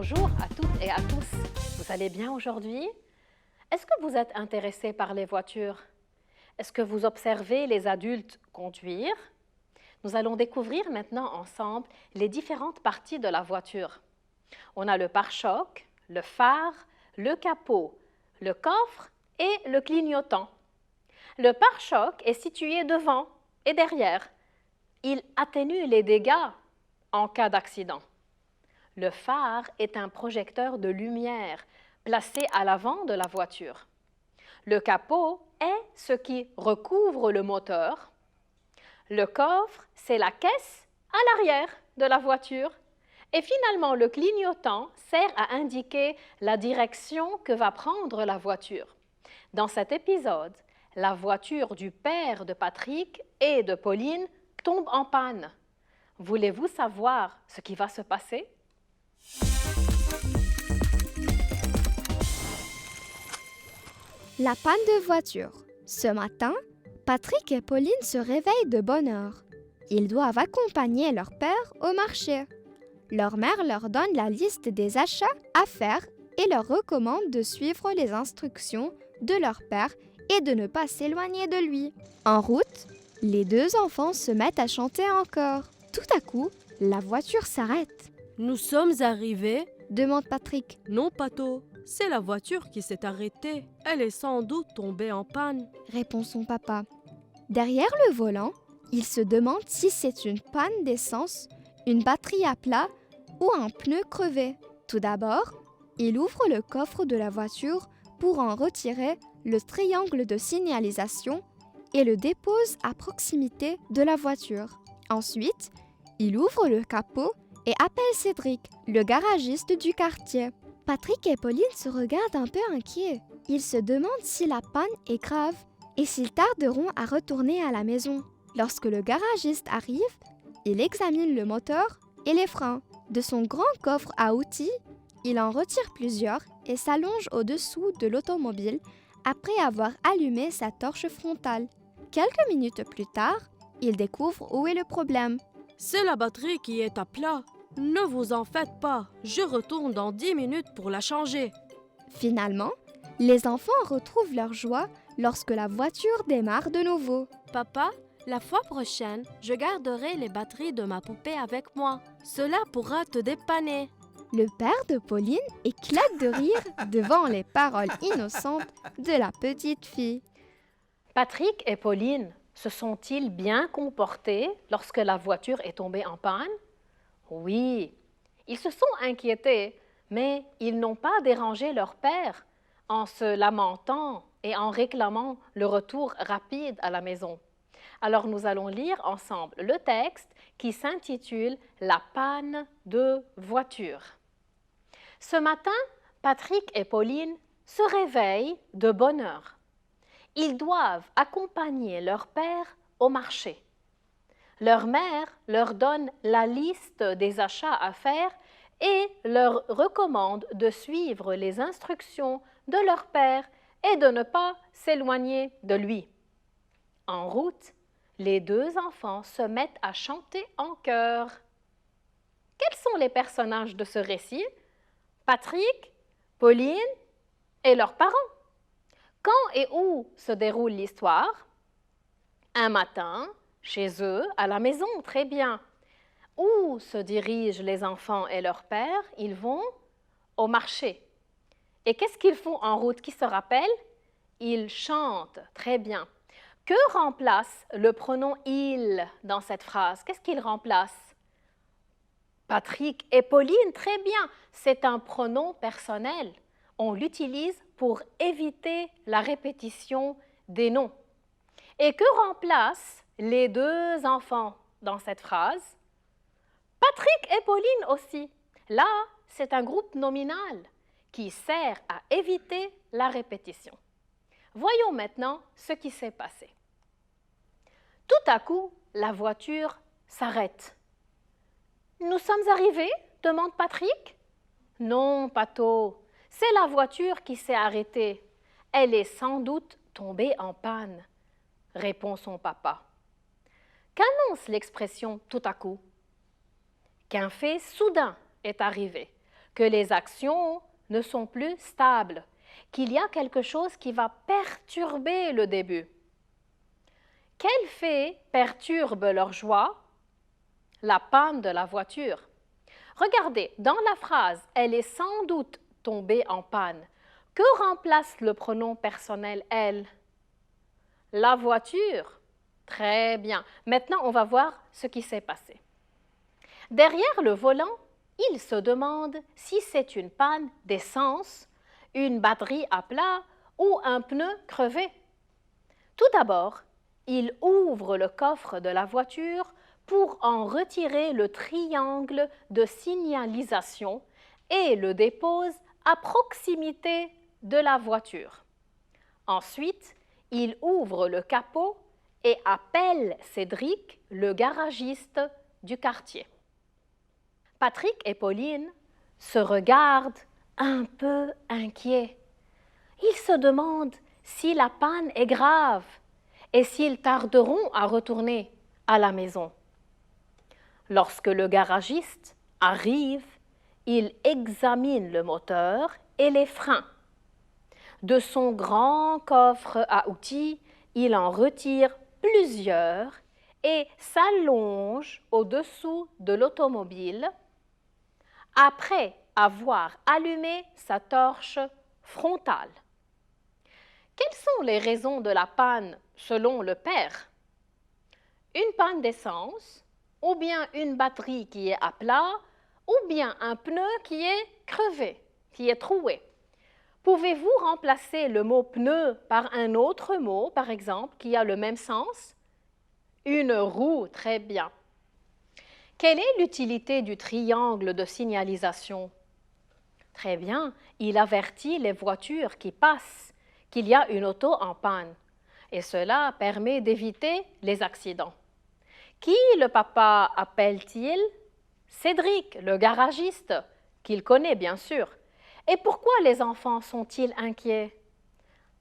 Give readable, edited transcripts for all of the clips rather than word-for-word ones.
Bonjour à toutes et à tous. Vous allez bien aujourd'hui? Est-ce que vous êtes intéressés par les voitures? Est-ce que vous observez les adultes conduire? Nous allons découvrir maintenant ensemble les différentes parties de la voiture. On a le pare-choc, le phare, le capot, le coffre et le clignotant. Le pare-choc est situé devant et derrière. Il atténue les dégâts en cas d'accident. Le phare est un projecteur de lumière placé à l'avant de la voiture. Le capot est ce qui recouvre le moteur. Le coffre, c'est la caisse à l'arrière de la voiture. Et finalement, le clignotant sert à indiquer la direction que va prendre la voiture. Dans cet épisode, la voiture du père de Patrick et de Pauline tombe en panne. Voulez-vous savoir ce qui va se passer? La panne de voiture. Ce matin, Patrick et Pauline se réveillent de bonne heure. Ils doivent accompagner leur père au marché. Leur mère leur donne la liste des achats à faire et leur recommande de suivre les instructions de leur père et de ne pas s'éloigner de lui. En route, les deux enfants se mettent à chanter encore. Tout à coup, la voiture s'arrête. « Nous sommes arrivés ?» demande Patrick. « Non, Pato, c'est la voiture qui s'est arrêtée. Elle est sans doute tombée en panne. » Répond son papa. Derrière le volant, il se demande si c'est une panne d'essence, une batterie à plat ou un pneu crevé. Tout d'abord, il ouvre le coffre de la voiture pour en retirer le triangle de signalisation et le dépose à proximité de la voiture. Ensuite, il ouvre le capot et appelle Cédric, le garagiste du quartier. Patrick et Pauline se regardent un peu inquiets. Ils se demandent si la panne est grave et s'ils tarderont à retourner à la maison. Lorsque le garagiste arrive, il examine le moteur et les freins. De son grand coffre à outils, il en retire plusieurs et s'allonge au-dessous de l'automobile après avoir allumé sa torche frontale. Quelques minutes plus tard, il découvre où est le problème. « C'est la batterie qui est à plat. Ne vous en faites pas, je retourne dans 10 minutes pour la changer. » Finalement, les enfants retrouvent leur joie lorsque la voiture démarre de nouveau. « Papa, la fois prochaine, je garderai les batteries de ma poupée avec moi. Cela pourra te dépanner. » Le père de Pauline éclate de rire devant les paroles innocentes de la petite fille. Patrick et Pauline se sont-ils bien comportés lorsque la voiture est tombée en panne? Oui, ils se sont inquiétés, mais ils n'ont pas dérangé leur père en se lamentant et en réclamant le retour rapide à la maison. Alors nous allons lire ensemble le texte qui s'intitule « La panne de voiture ». Ce matin, Patrick et Pauline se réveillent de bonne heure. Ils doivent accompagner leur père au marché. Leur mère leur donne la liste des achats à faire et leur recommande de suivre les instructions de leur père et de ne pas s'éloigner de lui. En route, les deux enfants se mettent à chanter en chœur. Quels sont les personnages de ce récit? Patrick, Pauline et leurs parents. Quand et où se déroule l'histoire? Un matin, chez eux, à la maison, très bien. Où se dirigent les enfants et leur père? Ils vont au marché. Et qu'est-ce qu'ils font en route? Qui se rappelle? Ils chantent, très bien. Que remplace le pronom « il » dans cette phrase? Qu'est-ce qu'il remplace? Patrick et Pauline, très bien. C'est un pronom personnel. On l'utilise pour éviter la répétition des noms. Et que remplacent les deux enfants dans cette phrase? Patrick et Pauline aussi. Là, c'est un groupe nominal qui sert à éviter la répétition. Voyons maintenant ce qui s'est passé. Tout à coup, la voiture s'arrête. « Nous sommes arrivés ?» demande Patrick. « Non, Pato, c'est la voiture qui s'est arrêtée. Elle est sans doute tombée en panne. » répond son papa. Qu'annonce l'expression « tout à coup » ? Qu'un fait soudain est arrivé, que les actions ne sont plus stables, qu'il y a quelque chose qui va perturber le début. Quel fait perturbe leur joie? La panne de la voiture. Regardez, dans la phrase « Elle est sans doute tombée en panne », que remplace le pronom personnel « elle » ? La voiture. Très bien. Maintenant, on va voir ce qui s'est passé. Derrière le volant, il se demande si c'est une panne d'essence, une batterie à plat ou un pneu crevé. Tout d'abord, il ouvre le coffre de la voiture pour en retirer le triangle de signalisation et le dépose à proximité de la voiture. Ensuite, il ouvre le capot et appelle Cédric, le garagiste du quartier. Patrick et Pauline se regardent un peu inquiets. Ils se demandent si la panne est grave et s'ils tarderont à retourner à la maison. Lorsque le garagiste arrive, il examine le moteur et les freins. De son grand coffre à outils, il en retire plusieurs et s'allonge au-dessous de l'automobile après avoir allumé sa torche frontale. Quelles sont les raisons de la panne selon le père? Une panne d'essence, ou bien une batterie qui est à plat, ou bien un pneu qui est crevé, qui est troué. Pouvez-vous remplacer le mot pneu par un autre mot, par exemple, qui a le même sens? Une roue, très bien. Quelle est l'utilité du triangle de signalisation? Très bien, il avertit les voitures qui passent qu'il y a une auto en panne et cela permet d'éviter les accidents. Qui le papa appelle-t-il? Cédric, le garagiste, qu'il connaît bien sûr. Et pourquoi les enfants sont-ils inquiets?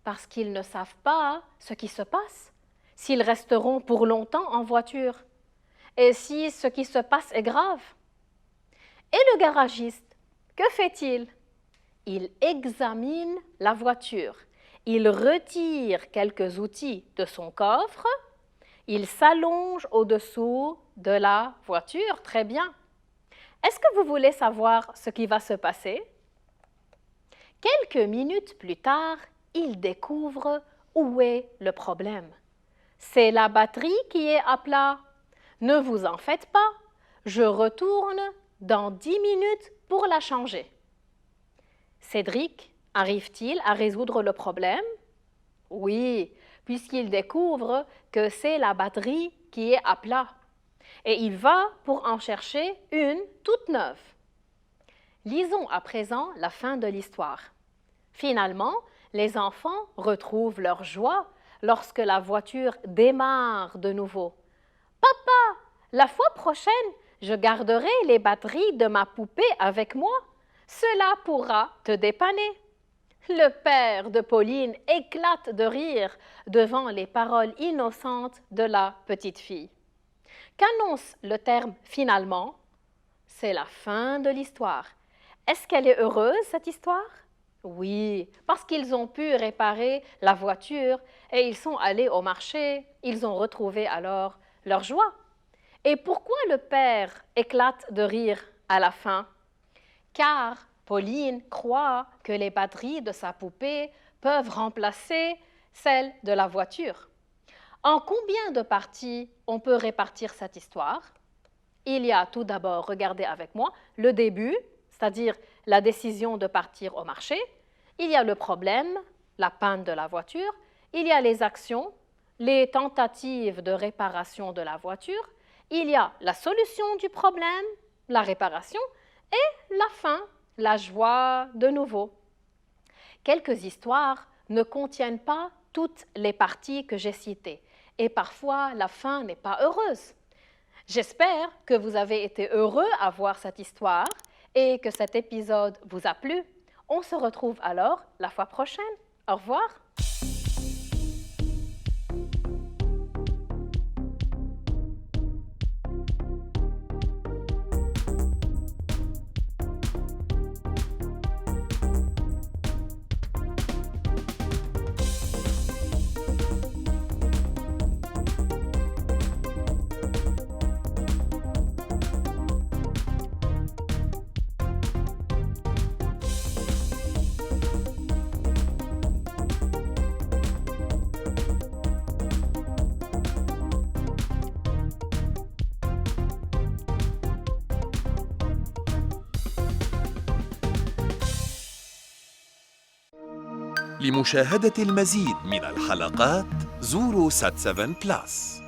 Parce qu'ils ne savent pas ce qui se passe, s'ils resteront pour longtemps en voiture, et si ce qui se passe est grave. Et le garagiste, que fait-il? Il examine la voiture, il retire quelques outils de son coffre, il s'allonge au-dessous de la voiture, très bien. Est-ce que vous voulez savoir ce qui va se passer? Quelques minutes plus tard, il découvre où est le problème. C'est la batterie qui est à plat. Ne vous en faites pas, je retourne dans 10 minutes pour la changer. Cédric, arrive-t-il à résoudre le problème? Oui, puisqu'il découvre que c'est la batterie qui est à plat. Et il va pour en chercher une toute neuve. Lisons à présent la fin de l'histoire. Finalement, les enfants retrouvent leur joie lorsque la voiture démarre de nouveau. « Papa, la fois prochaine, je garderai les batteries de ma poupée avec moi. Cela pourra te dépanner. » Le père de Pauline éclate de rire devant les paroles innocentes de la petite fille. Qu'annonce le terme « finalement » ? C'est la fin de l'histoire. Est-ce qu'elle est heureuse, cette histoire? Oui, parce qu'ils ont pu réparer la voiture et ils sont allés au marché. Ils ont retrouvé alors leur joie. Et pourquoi le père éclate de rire à la fin? Car Pauline croit que les batteries de sa poupée peuvent remplacer celles de la voiture. En combien de parties on peut répartir cette histoire? Il y a tout d'abord, regardez avec moi, le début, c'est-à-dire la décision de partir au marché. Il y a le problème, la panne de la voiture. Il y a les actions, les tentatives de réparation de la voiture. Il y a la solution du problème, la réparation, et la fin, la joie de nouveau. Quelques histoires ne contiennent pas toutes les parties que j'ai citées. Et parfois, la fin n'est pas heureuse. J'espère que vous avez été heureux à voir cette histoire et que cet épisode vous a plu. On se retrouve alors la fois prochaine. Au revoir. لمشاهدة المزيد من الحلقات زوروا سات 7 بلس.